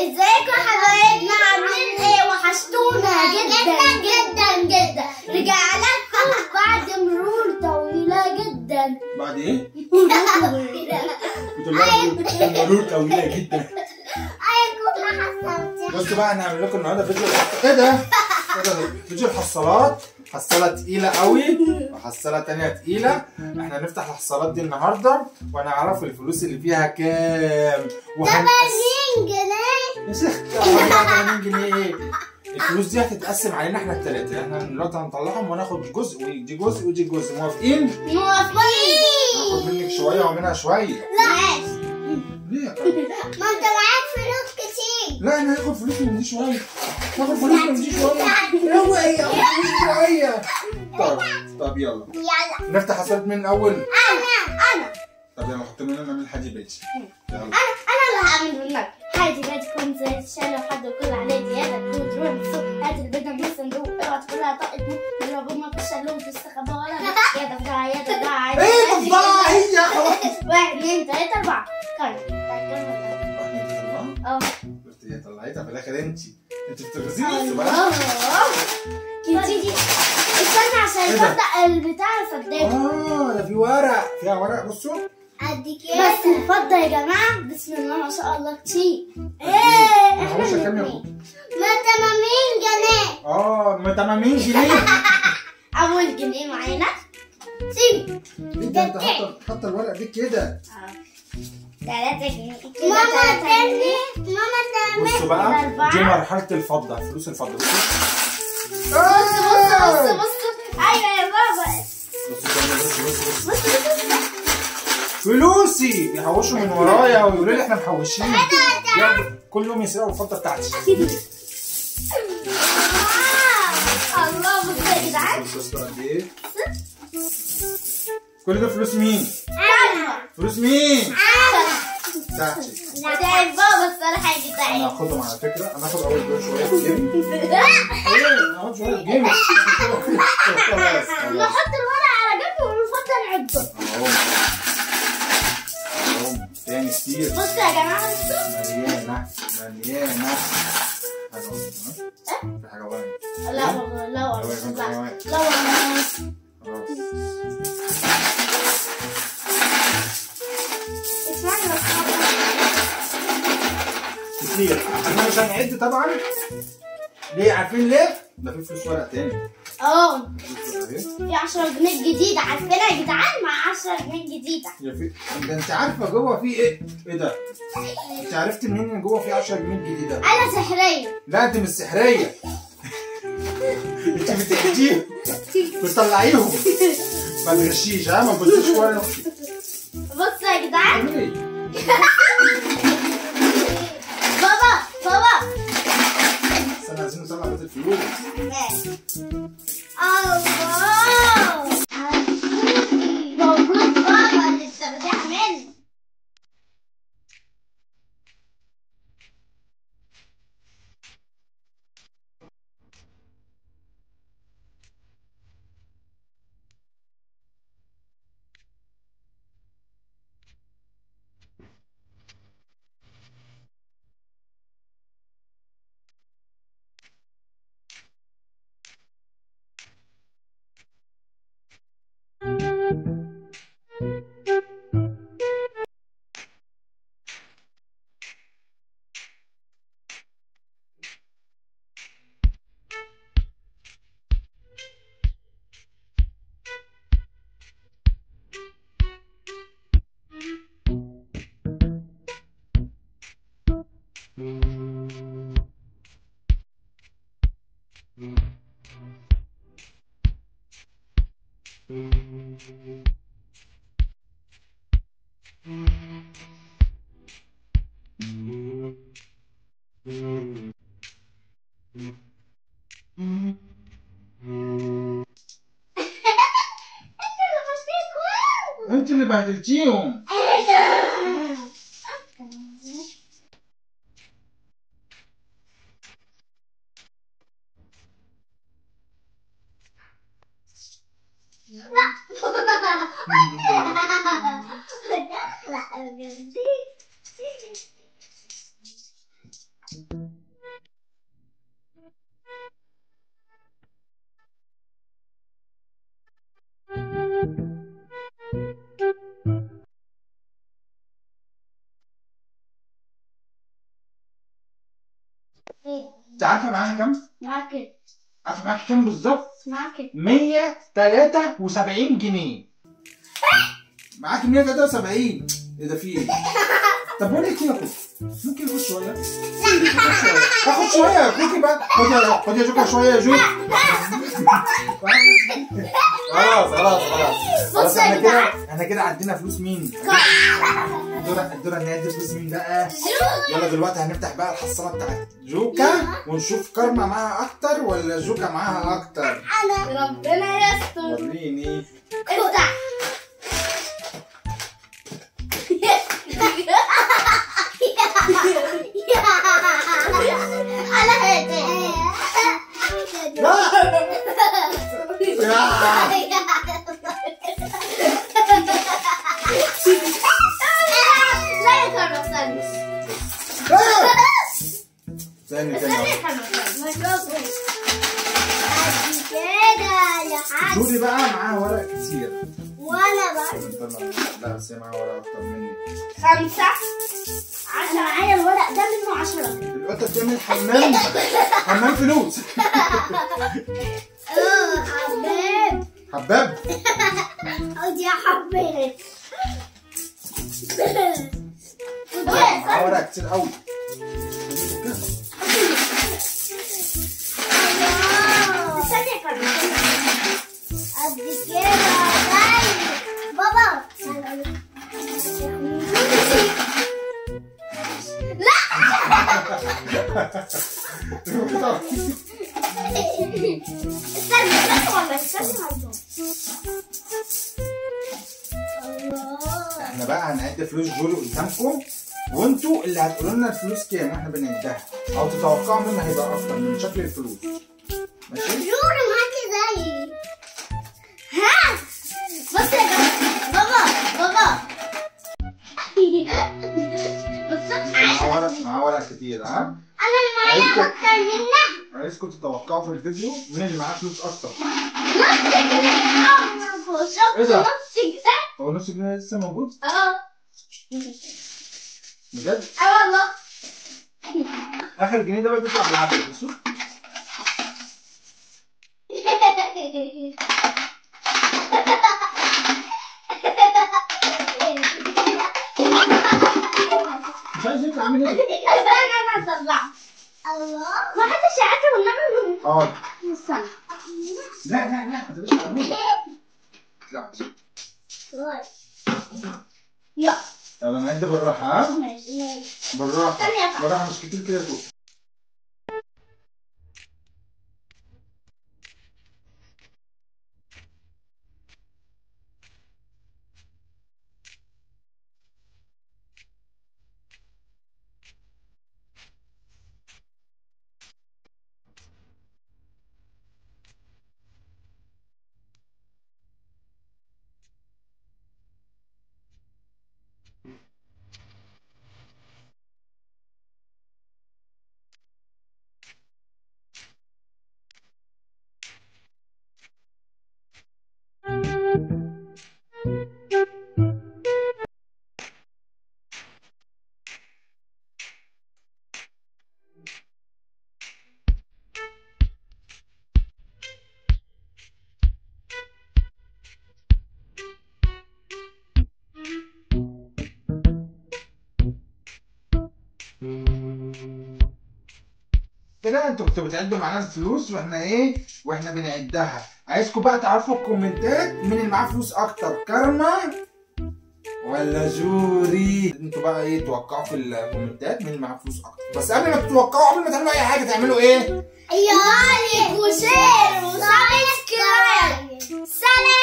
ازيكم يا حبايبنا؟ عاملين ايه؟ وحشتونا جدا جدا جدا. رجعنا لكم بعد مرور طويلة جدا. بعد ايه؟ مرور طويلة جدا. بصوا بقى هنعمل لكم النهارده فيديو ايه ده؟ فيديو الحصالات. حصالة تقيلة قوي وحصالة تانية تقيلة. احنا هنفتح الحصالات دي النهارده وهنعرف الفلوس اللي فيها كام. 80 جنيه يا شيخ 80 جنيه ايه؟ الفلوس دي هتتقسم علينا احنا التلاتة. احنا دلوقتي هنطلعهم وناخد جزء ودي جزء ودي جزء. موافقين؟ موافقين. هاخد منك شوية ومنها شوية. لا ليه يا طيب؟ ما انت معاك فلوس كتير. لا انا هاخد فلوس من دي شوية. هاخد فلوس من دي شوية. شوية. طب يلا نفتح حصالة مين الأول؟ أنا طب يلا حط مننا من حاجة بيتي. أنا اللي هعمل منك حاجة بيتي. كنت زي الشارع وحد يقول عليه زيادة تروح تروح السوق. هات البيضة من الصندوق اوعى تاكلها طاقة موت. جربوا ما تشيلوهم تستخبى ولا يا ضفدعة يا ضفدعة. ايه ضفدعة هي خلاص. 1 2 3 4 كام؟ 1 2 3 4. اه قلت هي طلعتها في الآخر انت بتغرزيني بس بلاش. كتير. استنى عشان يصدق البتاع صدقني. ده في ورق. فيها ورق بصوا. قد كده بس الفضة يا جماعة. بسم الله ما شاء الله كتير. ايه احنا ما 80 جنيه. ما 80 جنيه. أول جنيه معانا. سيب ايه ده انت حاطة الورق دي كده. 3 جنيه. ماما تاني. بصوا بقى دي مرحلة الفضة. فلوس الفضة بصوا. بصوا ايوه يا بابا. بصوا فلوسي بيحوشوا من ورايا ويقولوا لي احنا محوشين. كل يوم يسرقوا الفضة بتاعتي. الله بصوا يا جدعان. بصوا قد ايه؟ كل ده فلوس مين؟ انا. فلوس مين؟ انا. بتاعتي. بتاعت بابا الصراحة بتاعتي. انا هاخدهم على فكرة. انا هاخد اول شوية في جيبي. ايه هاخد شوية في جيبي. خلاص نحط الورق على جنب ونفضل نعده. اهو تاني كتير. بصوا يا جماعة بصوا. مليانة. حاجة في حاجة واحدة. لا والله لا والله لا والله. خلاص. اسمعني بس كتير. احنا مش هنعد طبعا. ليه؟ عارفين ليه؟ ده في فلوس ورق تاني. في 10 جنيه جديدة. عارفينها يا جدعان؟ مع 10 جنيه جديدة. ده انت عارفة جوه في ايه؟ ايه ده؟ انت عرفت منين ان جوه في 10 جنيه جديدة؟ أنا سحرية. لا انت مش سحرية. انت بتعديهم بتطلعيهم. ما تغشيش ما تبصيش ورا نفسك. بصوا يا جدعان. بابا استنى عايزين نطلع بيت الفلوس. الله مبروك بابا لسه بتعمل. انت اللي بهدلتيهم. انت عارفه معاها كام؟ معاك عارفه معاك كام بالظبط؟ معاك 173 جنيه. معاك 173. ايه ده في ايه؟ طب بقول لك ايه يا كوكي؟ ممكن نخش شويه؟ هاخد شويه يا كوكي بقى. خد يا جوكا شويه يا جو. خلاص احنا كده عدينا فلوس مين؟ الدورة ان هي تدي فلوس مين بقى؟ يلا دلوقتي هنفتح بقى الحصاله بتاعت جوكا ونشوف كارما معاها اكتر ولا جوكا معاها اكتر. ربنا يستر. وريني. افتح. على هيك. لا يا كارما استنى. ثاني استنى يا كارما استنى. جودي بقى معاها ورق كتير. وانا بقى. لا بس هي معاها ورق اكتر مني. 5 10. معايا الورق ده منه 10. القطه بتعمل حمام فلوس. حباب. خد يا حبيبي. معاها ورق كتير قوي. قد كده بابا. لا استنى ولا استنى. احنا بقى هنعد فلوس جولي قدامكم وانتوا اللي هتقولوا لنا الفلوس كام واحنا بنعدها او تتوقعوا مين هيبقى اكتر من شكل الفلوس. ماشي؟ جولي معاكي زي. ها بص يا بابا. بص معاه ورق كتير. ها؟ انا اللي معايا اكتر منك. عايزكم تتوقعوا في الفيديو مين اللي معاه فلوس اكتر. ايه ده؟ نص جنيه. هو نص جنيه لسه موجود؟ بجد؟ والله. اخر جنيه ده بقى بيطلع بالعافيه. بصوا مش عايز يطلع من هنا. انا طلعت. الله ما حدش يعرف والنبي. استنى. لا ما تبقاش عامل. لا يلا نعد بالراحه. ها؟ ماشي. بالراحه مش كتير كده فوق. كده انتوا كنتوا بتعدوا معانا الفلوس واحنا بنعدها. عايزكم بقى تعرفوا الكومنتات مين اللي معاه فلوس اكتر، كارما ولا جوري. انتوا بقى توقعوا في الكومنتات مين اللي معاه فلوس اكتر. بس قبل ما تتوقعوا، قبل ما تعملوا اي حاجه، تعملوا ايه؟ لايك وشير وسبسكرايب. سلام.